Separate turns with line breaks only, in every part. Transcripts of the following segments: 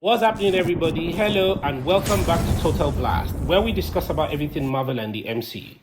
What's happening, everybody? Hello and welcome back to Total Blast, where we discuss about everything Marvel and the MCU.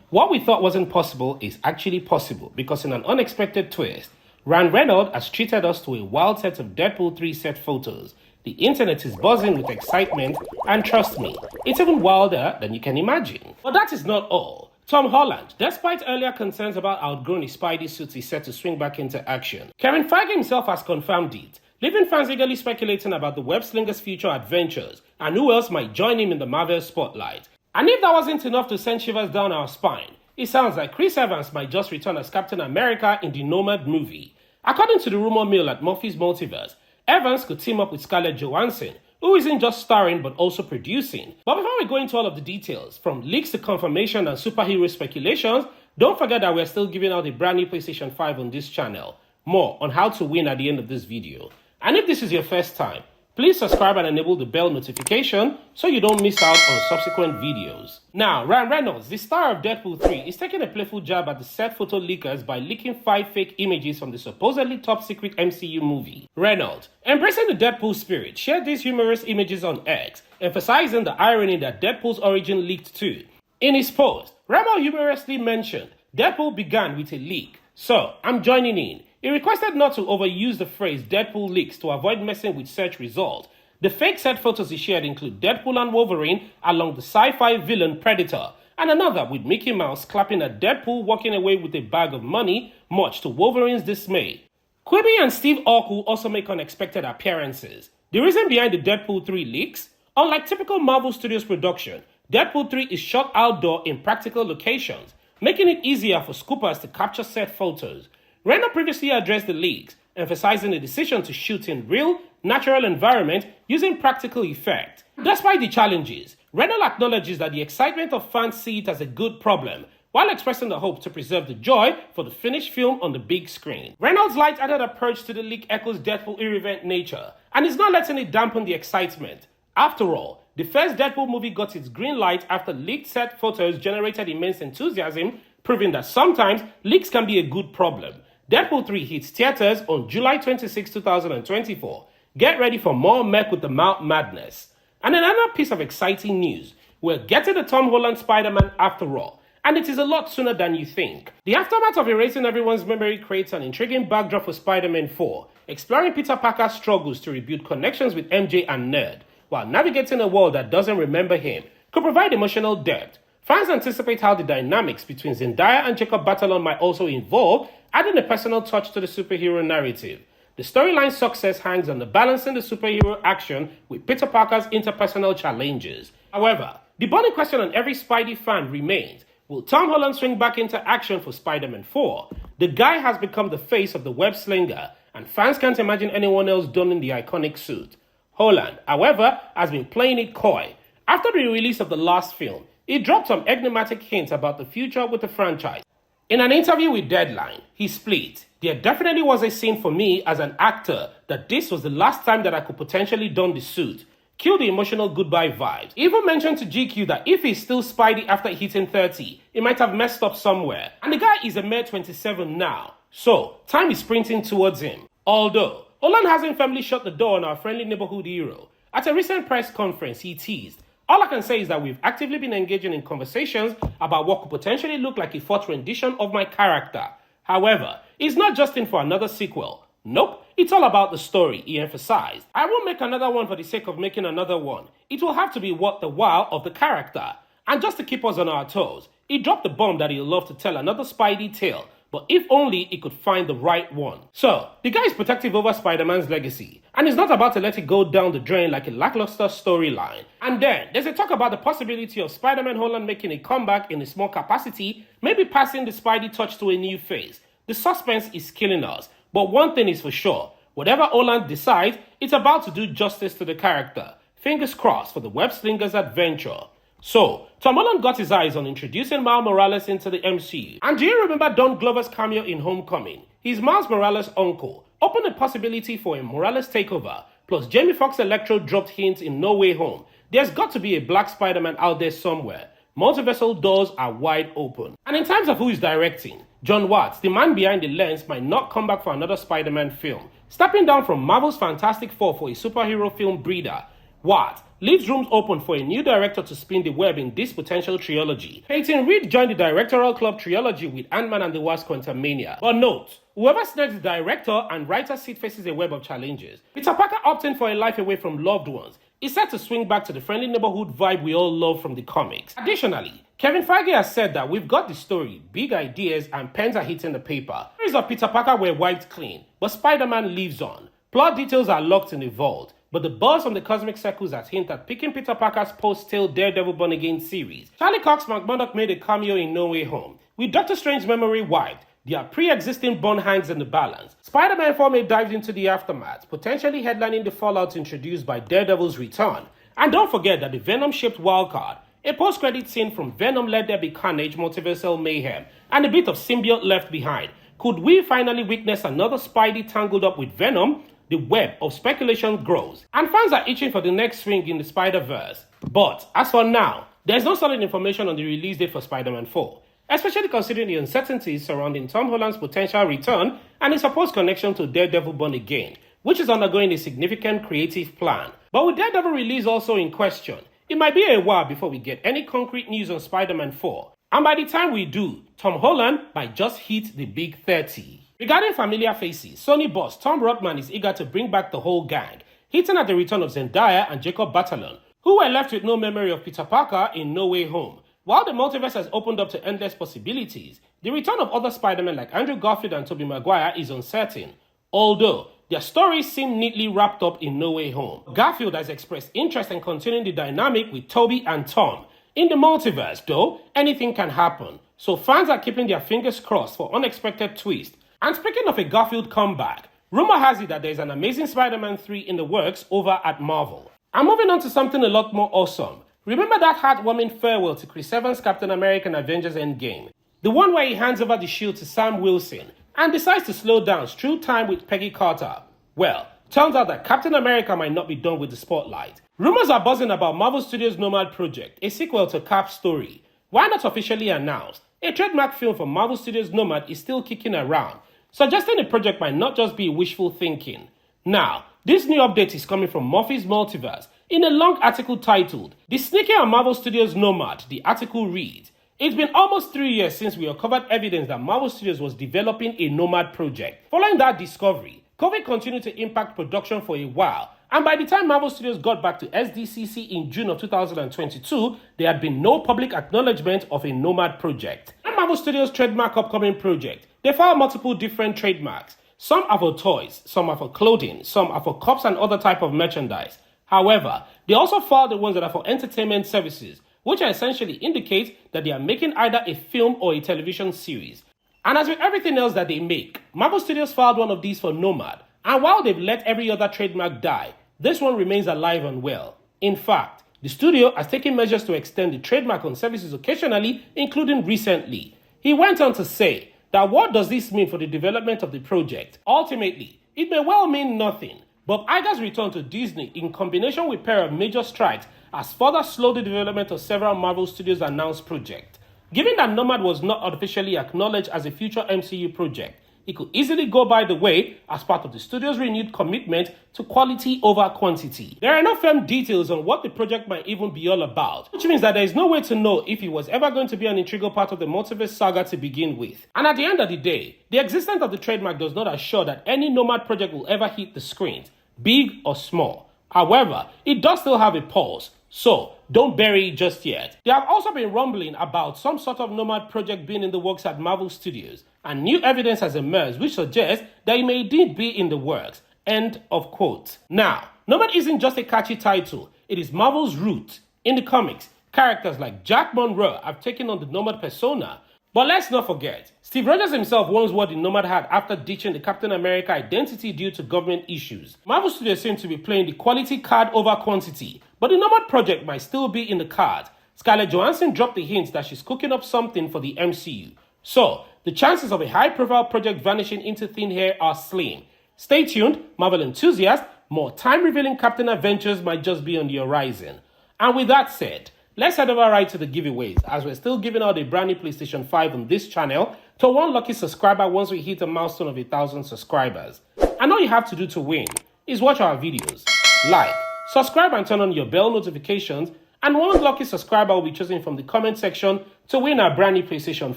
What we thought wasn't possible is actually possible because in an unexpected twist, Reynolds has treated us to a wild set of Deadpool 3 set photos. The internet is buzzing with excitement, and trust me, it's even wilder than you can imagine. But that is not all. Tom Holland, despite earlier concerns about outgrowing his Spidey suit, is set to swing back into action. Kevin Feige himself has confirmed it, leaving fans eagerly speculating about the web-slinger's future adventures and who else might join him in the Marvel spotlight. And if that wasn't enough to send shivers down our spine, it sounds like Chris Evans might just return as Captain America in the Nomad movie. According to the rumor mill at Murphy's Multiverse, Evans could team up with Scarlett Johansson, who isn't just starring but also producing. But before we go into all of the details, from leaks to confirmation and superhero speculations, don't forget that we're still giving out a brand new PlayStation 5 on this channel. More on how to win at the end of this video. And if this is your first time, please subscribe and enable the bell notification so you don't miss out on subsequent videos. Now, Reynolds, the star of Deadpool 3, is taking a playful jab at the set photo leakers by leaking 5 fake images from the supposedly top-secret MCU movie. Reynolds, embracing the Deadpool spirit, shared these humorous images on X, emphasizing the irony that Deadpool's origin leaked too. In his post, Reynolds humorously mentioned, "Deadpool began with a leak, so I'm joining in." He requested not to overuse the phrase Deadpool leaks to avoid messing with search results. The fake set photos he shared include Deadpool and Wolverine along the sci-fi villain Predator, and another with Mickey Mouse clapping at Deadpool walking away with a bag of money, much to Wolverine's dismay. Quibi and Steve Urkel also make unexpected appearances. The reason behind the Deadpool 3 leaks? Unlike typical Marvel Studios production, Deadpool 3 is shot outdoor in practical locations, making it easier for scoopers to capture set photos. Reynolds previously addressed the leaks, emphasizing the decision to shoot in real, natural environment using practical effect. Despite the challenges, Reynolds acknowledges that the excitement of fans see it as a good problem, while expressing the hope to preserve the joy for the finished film on the big screen. Reynolds' light-hearted approach to the leak echoes Deadpool's irreverent nature, and is not letting it dampen the excitement. After all, the first Deadpool movie got its green light after leaked set photos generated immense enthusiasm, proving that sometimes leaks can be a good problem. Deadpool 3 hits theaters on July 26, 2024. Get ready for more mech with the mouth madness. And another piece of exciting news, we're getting the Tom Holland Spider-Man after all, and it is a lot sooner than you think. The aftermath of erasing everyone's memory creates an intriguing backdrop for Spider-Man 4, exploring Peter Parker's struggles to rebuild connections with MJ and Ned, while navigating a world that doesn't remember him, could provide emotional depth. Fans anticipate how the dynamics between Zendaya and Jacob Batalon might also evolve, adding a personal touch to the superhero narrative. The storyline's success hangs on the balancing the superhero action with Peter Parker's interpersonal challenges. However, the burning question on every Spidey fan remains, will Tom Holland swing back into action for Spider-Man 4? The guy has become the face of the web slinger, and fans can't imagine anyone else donning the iconic suit. Holland, however, has been playing it coy. After the release of the last film, he dropped some enigmatic hints about the future with the franchise. In an interview with Deadline, he split. "There definitely was a scene for me as an actor that this was the last time that I could potentially don the suit. Kill the emotional goodbye vibes." He even mentioned to GQ that if he's still Spidey after hitting 30, he might have messed up somewhere. And the guy is a mere 27 now, so time is sprinting towards him. Although, Holland hasn't firmly shut the door on our friendly neighborhood hero. At a recent press conference, he teased, "All I can say is that we've actively been engaging in conversations about what could potentially look like a fourth rendition of my character. However, it's not just in for another sequel. Nope, it's all about the story," he emphasized. "I won't make another one for the sake of making another one. It will have to be worth the while of the character." And just to keep us on our toes, he dropped the bomb that he'd love to tell another Spidey tale, but if only he could find the right one. So, the guy is protective over Spider-Man's legacy, and is not about to let it go down the drain like a lackluster storyline. And then, there's a talk about the possibility of Spider-Man Holland making a comeback in a small capacity, maybe passing the Spidey touch to a new face. The suspense is killing us, but one thing is for sure, whatever Holland decides, it's about to do justice to the character. Fingers crossed for the web slinger's adventure. So, Tom Holland got his eyes on introducing Miles Morales into the MCU. And do you remember Don Glover's cameo in Homecoming? He's Miles Morales' uncle, opened a possibility for a Morales takeover, plus Jamie Foxx Electro dropped hints in No Way Home. There's got to be a black Spider-Man out there somewhere. Multiversal doors are wide open. And in terms of who is directing, John Watts, the man behind the lens, might not come back for another Spider-Man film. stepping down from Marvel's Fantastic Four for a superhero film breather. What? Leaves rooms open for a new director to spin the web in this potential trilogy. Peyton Reed joined the directorial club trilogy with Ant-Man and the Wasp: Quantumania. But note, whoever snags the director and writer seat faces a web of challenges. Peter Parker opting for a life away from loved ones is set to swing back to the friendly neighborhood vibe we all love from the comics. Additionally, Kevin Feige has said that we've got the story, big ideas, and pens are hitting the paper. Stories of Peter Parker were wiped clean, but Spider-Man lives on. Plot details are locked in the vault, but the buzz from the cosmic circles has hinted at picking Peter Parker's post-tail Daredevil Born Again series. Charlie Cox McMurdoch made a cameo in No Way Home. With Doctor Strange's memory wiped, their pre-existing bond hangs in the balance. Spider-Man 4 may dive into the aftermath, potentially headlining the fallout introduced by Daredevil's return. And don't forget that the Venom-shaped wildcard, a post-credit scene from Venom Let There Be Carnage, Multiversal Mayhem, and a bit of symbiote left behind. Could we finally witness another Spidey tangled up with Venom? The web of speculation grows, and fans are itching for the next swing in the Spider-Verse. But as for now, there's no solid information on the release date for Spider-Man 4, especially considering the uncertainties surrounding Tom Holland's potential return and his supposed connection to Daredevil Born Again, which is undergoing a significant creative plan. But with Daredevil release also in question, it might be a while before we get any concrete news on Spider-Man 4. And by the time we do, Tom Holland might just hit the big 30. Regarding familiar faces, Sony boss Tom Rothman is eager to bring back the whole gang, hinting at the return of Zendaya and Jacob Batalon, who were left with no memory of Peter Parker in No Way Home. While the multiverse has opened up to endless possibilities, the return of other Spider-Men like Andrew Garfield and Tobey Maguire is uncertain, although their stories seem neatly wrapped up in No Way Home. Garfield has expressed interest in continuing the dynamic with Tobey and Tom. In the multiverse, though, anything can happen, so fans are keeping their fingers crossed for unexpected twists. And speaking of a Garfield comeback, rumor has it that there is an Amazing Spider-Man 3 in the works over at Marvel. And moving on to something a lot more awesome. Remember that heartwarming farewell to Chris Evans' Captain America Avengers Endgame? The one where he hands over the shield to Sam Wilson and decides to slow down through time with Peggy Carter. Well, turns out that Captain America might not be done with the spotlight. Rumors are buzzing about Marvel Studios' Nomad project, a sequel to Cap's story. While not officially announced, a trademark film for Marvel Studios' Nomad is still kicking around, suggesting the project might not just be wishful thinking. Now, this new update is coming from Murphy's Multiverse in a long article titled, "The Sneaky and Marvel Studios Nomad." The article reads, "It's been almost 3 years since we uncovered evidence that Marvel Studios was developing a Nomad project. Following that discovery, COVID continued to impact production for a while, and by the time Marvel Studios got back to SDCC in June of 2022, there had been no public acknowledgement of a Nomad project. And Marvel Studios' trademark upcoming project, they filed multiple different trademarks. Some are for toys, some are for clothing, some are for cups and other type of merchandise. However, they also filed the ones that are for entertainment services, which essentially indicates that they are making either a film or a television series. And as with everything else that they make, Marvel Studios filed one of these for Nomad, and while they've let every other trademark die, this one remains alive and well. In fact, the studio has taken measures to extend the trademark on services occasionally, including recently. He went on to say that what does this mean for the development of the project? Ultimately, it may well mean nothing. Bob Iger's return to Disney in combination with a pair of major strikes has further slowed the development of several Marvel Studios announced projects. Given that Nomad was not officially acknowledged as a future MCU project, it could easily go by the way as part of the studio's renewed commitment to quality over quantity. There are no firm details on what the project might even be all about, which means that there is no way to know if it was ever going to be an integral part of the multiverse saga to begin with. And at the end of the day, the existence of the trademark does not assure that any Nomad project will ever hit the screens, big or small. However, it does still have a pulse, so don't bury it just yet. There have also been rumbling about some sort of Nomad project being in the works at Marvel Studios, and new evidence has emerged which suggests that it may indeed be in the works. End of quote. Now, Nomad isn't just a catchy title, it is Marvel's root. In the comics, characters like Jack Monroe have taken on the Nomad persona. But let's not forget, Steve Rogers himself once wore the Nomad hat after ditching the Captain America identity due to government issues. Marvel Studios seem to be playing the quality card over quantity, but the Nomad project might still be in the card. Scarlett Johansson dropped the hint that she's cooking up something for the MCU. So, the chances of a high-profile project vanishing into thin air are slim. Stay tuned, Marvel enthusiasts, more time-revealing Captain Adventures might just be on the horizon. And with that said, let's head over right to the giveaways, as we're still giving out a brand new PlayStation 5 on this channel to one lucky subscriber once we hit a milestone of 1,000 subscribers. And And all you have to do to win is watch our videos, like, subscribe and turn on your bell notifications, and one lucky subscriber will be chosen from the comment section to win our brand new PlayStation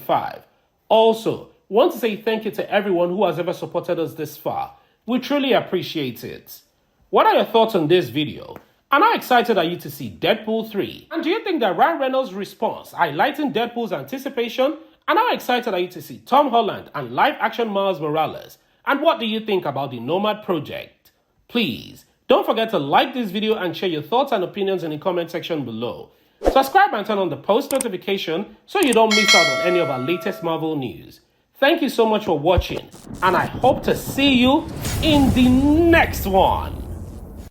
5. Also, want to say thank you to everyone who has ever supported us this far. We truly appreciate it. What are your thoughts on this video? And how excited are you to see Deadpool 3? And do you think that Ryan Reynolds' response highlighting Deadpool's anticipation? And how excited are you to see Tom Holland and live-action Miles Morales? And what do you think about the Nomad project? Please, don't forget to like this video and share your thoughts and opinions in the comment section below. Subscribe and turn on the post notification so you don't miss out on any of our latest Marvel news. Thank you so much for watching, and I hope to see you in the next one.